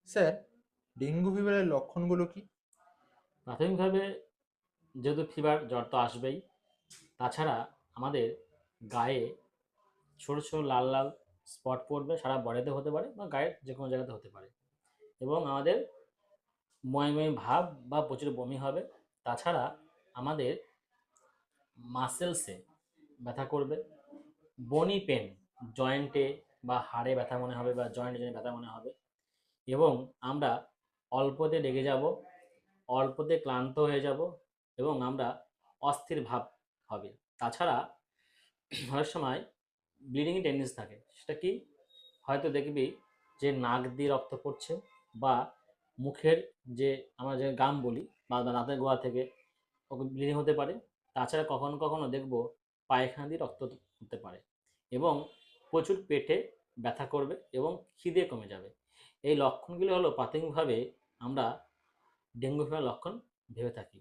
Sir, dengue ফিভারের লক্ষণগুলো কি? প্রাথমিকভাবে যেহেতু ফিভার জ্বর তো আসবেই, তাছাড়া আমাদের গায়ে ছোট ছোট লাল লাল স্পট পড়বে, সারা বডিতে হতে পারে বা গায়ের যে কোনো জায়গাতে হতে পারে, এবং আমাদের ময়ময় ভাব বা প্রচুর বমি হবে। তাছাড়া আমাদের মাসেলসে ব্যথা করবে, বনি পেন, জয়েন্টে বা হাড়ে ব্যথা মনে হবে বা জয়েন্টে জয়েন্টে ব্যথা মনে হবে, এবং আমরা অল্পতে রেগে যাব, অল্পতে ক্লান্ত হয়ে যাব, এবং আমরা অস্থির ভাব হবে। তাছাড়া অনেক সময় ব্লিডিং টেন্ডেন্সি থাকে। সেটা কি? হয়তো দেখবি যে নাক দিয়ে রক্ত পড়ছে, বা মুখের যে আমরা যে গাম বলি বা দাঁতের গোড়া থেকে ব্লিডিং হতে পারে। তাছাড়া কখনো কখনো দেখবো পায়খানা দিয়ে রক্ত হতে পারে, এবং প্রচুর পেটে ব্যথা করবে এবং খিদে কমে যাবে। এই লক্ষণগুলো হলো প্রাথমিকভাবে আমরা ডেঙ্গু ফিভার লক্ষণ ভেবে থাকি।